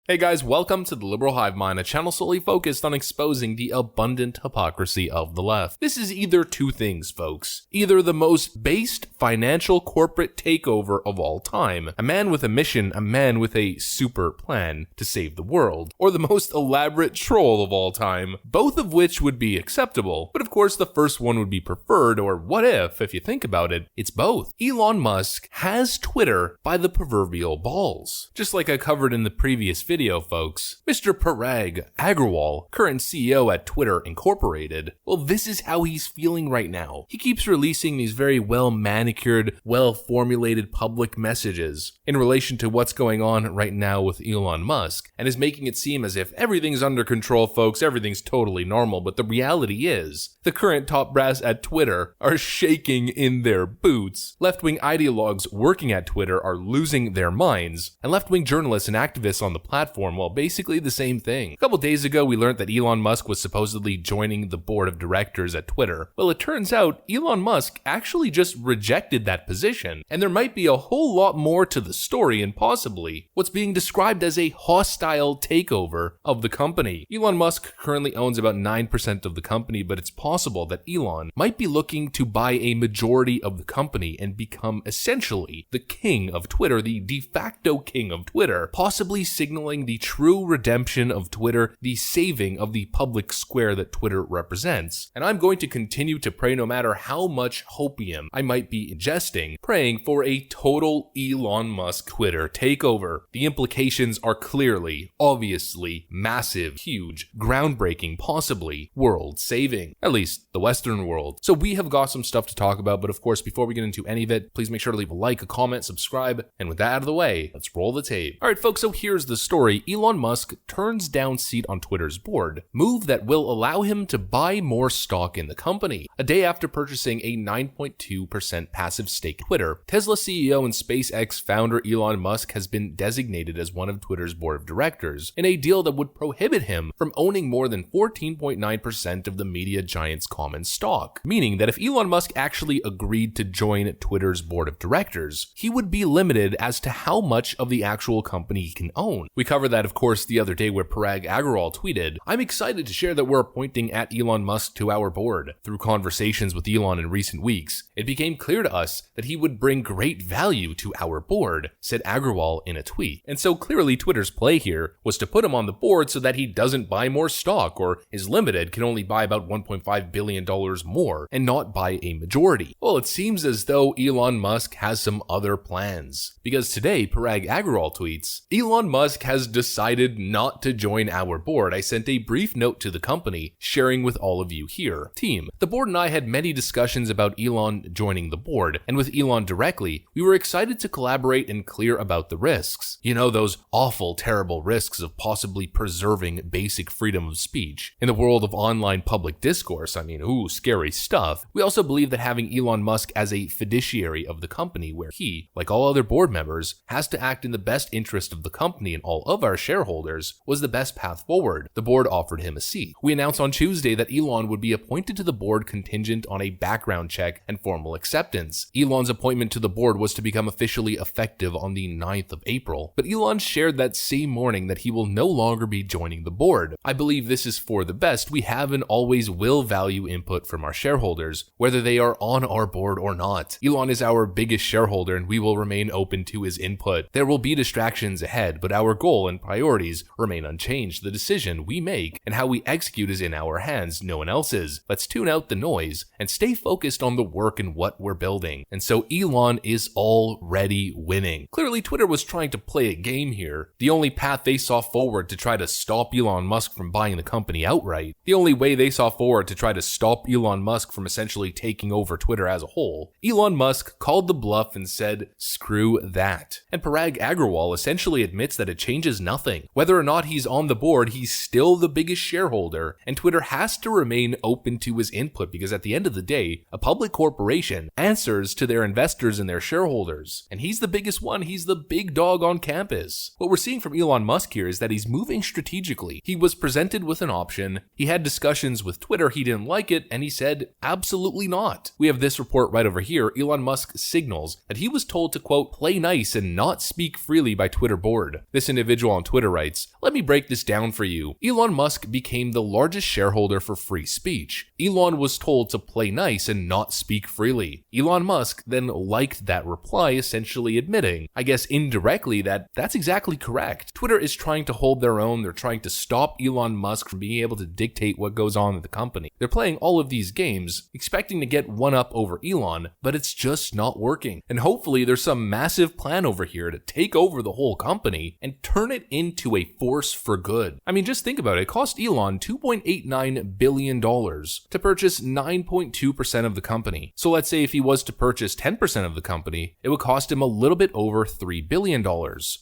Hey guys, welcome to the Liberal Hive Mind, a channel solely focused on exposing the abundant hypocrisy of the left. This is either two things, folks. Either the most based financial corporate takeover of all time, a man with a mission, a man with a super plan to save the world, or the most elaborate troll of all time, both of which would be acceptable. But of course the first one would be preferred, or what if you think about it, it's both. Elon Musk has Twitter by the proverbial balls. Just like I covered in the previous video, folks, Mr. Parag Agrawal, current CEO at Twitter Incorporated, well, this is how he's feeling right now. He keeps releasing these very well-manicured, well-formulated public messages in relation to what's going on right now with Elon Musk, and is making it seem as if everything's under control, folks, everything's totally normal, but the reality is, the current top brass at Twitter are shaking in their boots. Left-wing ideologues working at Twitter are losing their minds, and left-wing journalists and activists on the platform, well, basically the same thing. A couple days ago, we learned that Elon Musk was supposedly joining the board of directors at Twitter. Well, it turns out Elon Musk actually just rejected that position, and there might be a whole lot more to the story and possibly what's being described as a hostile takeover of the company. Elon Musk currently owns about 9% of the company, but it's possible that Elon might be looking to buy a majority of the company and become essentially the king of Twitter, the de facto king of Twitter, possibly signaling the true redemption of Twitter, the saving of the public square that Twitter represents. And I'm going to continue to pray, no matter how much hopium I might be ingesting, praying for a total Elon Musk Twitter takeover. The implications are clearly, obviously, massive, huge, groundbreaking, possibly world-saving, at least the Western world. So we have got some stuff to talk about, but of course, before we get into any of it, please make sure to leave a like, a comment, subscribe, and with that out of the way, let's roll the tape. Alright folks, so here's the story. Elon Musk turns down seat on Twitter's board, move that will allow him to buy more stock in the company. A day after purchasing a 9.2% passive stake in Twitter, Tesla CEO and SpaceX founder Elon Musk has been designated as one of Twitter's board of directors in a deal that would prohibit him from owning more than 14.9% of the media giant's common stock, meaning that if Elon Musk actually agreed to join Twitter's board of directors, he would be limited as to how much of the actual company he can own. We covered that, of course, the other day where Parag Agrawal tweeted, "I'm excited to share that we're appointing at Elon Musk to our board. Through conversations with Elon in recent weeks, it became clear to us that he would bring great value to our board," said Agrawal in a tweet. And so clearly Twitter's play here was to put him on the board so that he doesn't buy more stock, or is limited, can only buy about $1.5 billion more and not buy a majority. Well, it seems as though Elon Musk has some other plans, because today Parag Agrawal tweets, "Elon Musk has decided not to join our board. I sent a brief note to the company, sharing with all of you here. Team, the board and I had many discussions about Elon joining the board, and with Elon directly, we were excited to collaborate and clear about the risks. You know, those awful, terrible risks of possibly preserving basic freedom of speech. In the world of online public discourse, I mean, ooh, scary stuff. We also believe that having Elon Musk as a fiduciary of the company, where he, like all other board members, has to act in the best interest of the company and all of our shareholders, was the best path forward. The board offered him a seat. We announced on Tuesday that Elon would be appointed to the board contingent on a background check and formal acceptance. Elon's appointment to the board was to become officially effective on the 9th of April, but Elon shared that same morning that he will no longer be joining the board. I believe this is for the best. We have and always will value input from our shareholders, whether they are on our board or not. Elon is our biggest shareholder and we will remain open to his input. There will be distractions ahead, but our goal and priorities remain unchanged. The decision we make and how we execute is in our hands, no one else's. Let's tune out the noise and stay focused on the work and what we're building." And so Elon is already winning. Clearly Twitter was trying to play a game here. The only path they saw forward to try to stop Elon Musk from buying the company outright, the only way they saw forward to try to stop Elon Musk from essentially taking over Twitter as a whole, Elon Musk called the bluff and said, "Screw that." And Parag Agrawal essentially admits that it changes nothing. Whether or not he's on the board, he's still the biggest shareholder, and Twitter has to remain open to his input because at the end of the day, a public corporation answers to their investors and their shareholders. And he's the biggest one, he's the big dog on campus. What we're seeing from Elon Musk here is that he's moving strategically. He was presented with an option, he had discussions with Twitter, he didn't like it, and he said, absolutely not. We have this report right over here. Elon Musk signals that he was told to, quote, play nice and not speak freely by Twitter board. This individual individual on Twitter writes, "Let me break this down for you. Elon Musk became the largest shareholder for free speech. Elon was told to play nice and not speak freely. Elon Musk then liked that reply, essentially admitting, I guess indirectly, that that's exactly correct. Twitter is trying to hold their own. They're trying to stop Elon Musk from being able to dictate what goes on at the company. They're playing all of these games, expecting to get one up over Elon, but it's just not working. And hopefully there's some massive plan over here to take over the whole company and turn it into a force for good. I mean, just think about it. It cost Elon $2.89 billion to purchase 9.2% of the company. So let's say if he was to purchase 10% of the company, it would cost him a little bit over $3 billion.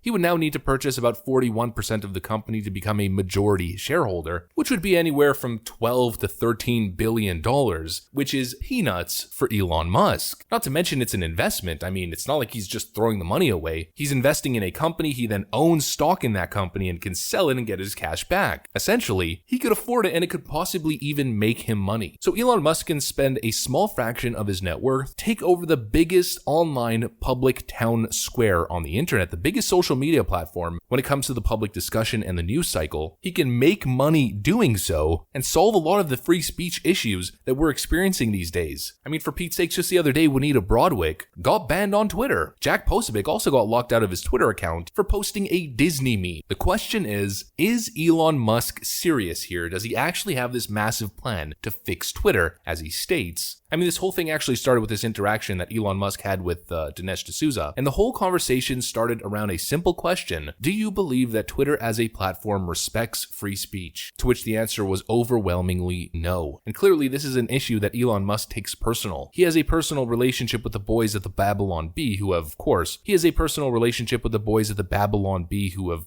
He would now need to purchase about 41% of the company to become a majority shareholder, which would be anywhere from $12 to $13 billion, which is peanuts for Elon Musk. Not to mention it's an investment. I mean, it's not like he's just throwing the money away. He's investing in a company, he then owns stock in that company and can sell it and get his cash back. Essentially, he could afford it and it could possibly even make him money. So Elon Musk can spend a small fraction of his net worth, take over the biggest online public town square on the internet, the biggest social media platform when it comes to the public discussion and the news cycle. He can make money doing so and solve a lot of the free speech issues that we're experiencing these days. I mean, for Pete's sakes, just the other day, Juanita Broadwick got banned on Twitter. Jack Posobiec also got locked out of his Twitter account for posting a Disney meme. The question is Elon Musk serious here? Does he actually have this massive plan to fix Twitter, as he states? I mean, this whole thing actually started with this interaction that Elon Musk had with Dinesh D'Souza, and the whole conversation started around a simple question: do you believe that Twitter as a platform respects free speech? To which the answer was overwhelmingly no. And clearly this is an issue that Elon Musk takes personal. He has a personal relationship with the boys at the Babylon Bee who have, of course,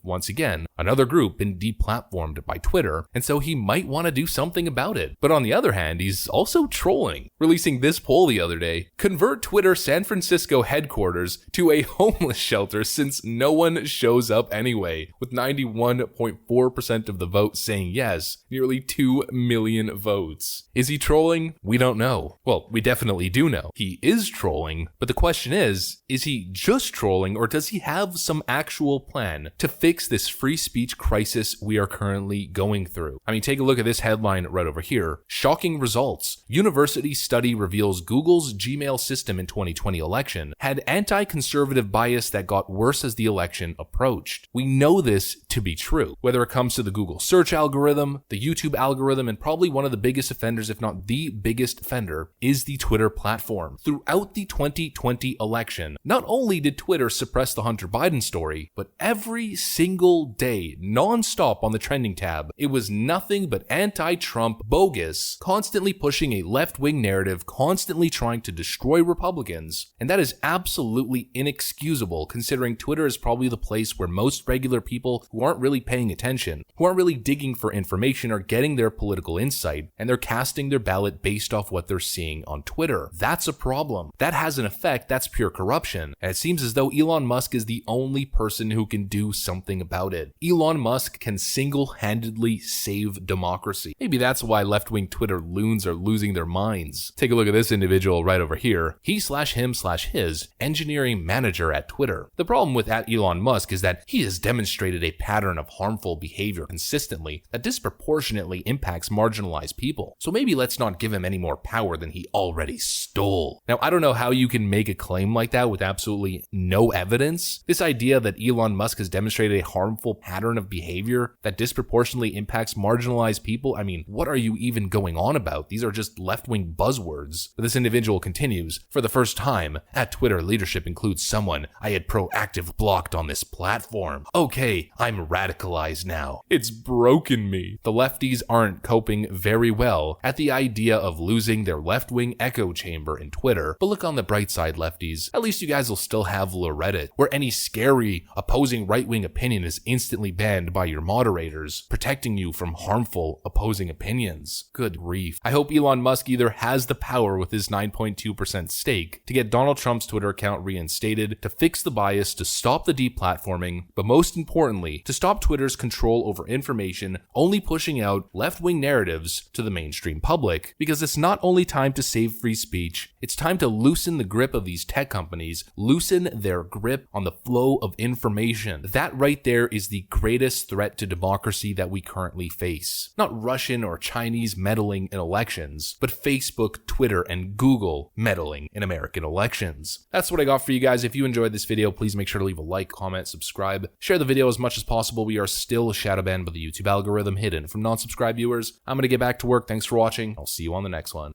once again, another group, been deplatformed by Twitter, and so he might want to do something about it. But on the other hand, he's also trolling, releasing this poll the other day: convert Twitter San Francisco headquarters to a homeless shelter since no one shows up anyway, with 91.4% of the vote saying yes, nearly 2 million votes. Is he trolling? We don't know. Well, we definitely do know. He is trolling, but the question is he just trolling, or does he have some actual plan to fix this free speech crisis we are currently going through? I mean, take a look at this headline right over here. Shocking results. University study reveals Google's Gmail system in 2020 election had anti-conservative bias that got worse as the election approached. We know this to be true. Whether it comes to the Google search algorithm, the YouTube algorithm, and probably one of the biggest offenders, if not the biggest offender, is the Twitter platform. Throughout the 2020 election, not only did Twitter suppress the Hunter Biden story, but every single day, non-stop on the trending tab, it was nothing but anti-Trump bogus, constantly pushing a left-wing narrative, constantly trying to destroy Republicans. And that is absolutely inexcusable, considering Twitter is probably the place where most regular people who aren't really paying attention, who aren't really digging for information, are getting their political insight, and they're casting their ballot based off what they're seeing on Twitter. That's a problem. That has an effect. That's pure corruption. And it seems as though Elon Musk is the only person who can do something about it. Elon Musk can single-handedly save democracy. Maybe that's why left-wing Twitter loons are losing their minds. Take a look at this individual right over here. He/him/his engineering manager at Twitter. The problem with @Elon Musk is that he has demonstrated a pattern of harmful behavior consistently that disproportionately impacts marginalized people. So maybe let's not give him any more power than he already stole. Now, I don't know how you can make a claim like that with absolutely no evidence. This idea that Elon Musk has demonstrated a harmful pattern of behavior that disproportionately impacts marginalized people, I mean, what are you even going on about? These are just left-wing buzzwords. But this individual continues: for the first time, @Twitter leadership includes someone I had proactive blocked on this platform. Okay, I'm radicalized now. It's broken me. The lefties aren't coping very well at the idea of losing their left-wing echo chamber in Twitter. But look on the bright side, lefties. At least you guys will still have Reddit, where any scary opposing right-wing opinion is instantly banned by your moderators, protecting you from harmful opposing opinions. Good grief. I hope Elon Musk either has the power with his 9.2% stake to get Donald Trump's Twitter account reinstated, to fix the bias, to stop the deplatforming, but most importantly, to stop Twitter's control over information, only pushing out left-wing narratives to the mainstream public. Because it's not only time to save free speech, it's time to loosen the grip of these tech companies, loosen their grip on the flow of information. That That right there is the greatest threat to democracy that we currently face. Not Russian or Chinese meddling in elections, but Facebook, Twitter, and Google meddling in American elections. That's what I got for you guys. If you enjoyed this video, please make sure to leave a like, comment, subscribe, share the video as much as possible. We are still shadow banned by the YouTube algorithm, hidden from non-subscribed viewers. I'm going to get back to work. Thanks for watching. I'll see you on the next one.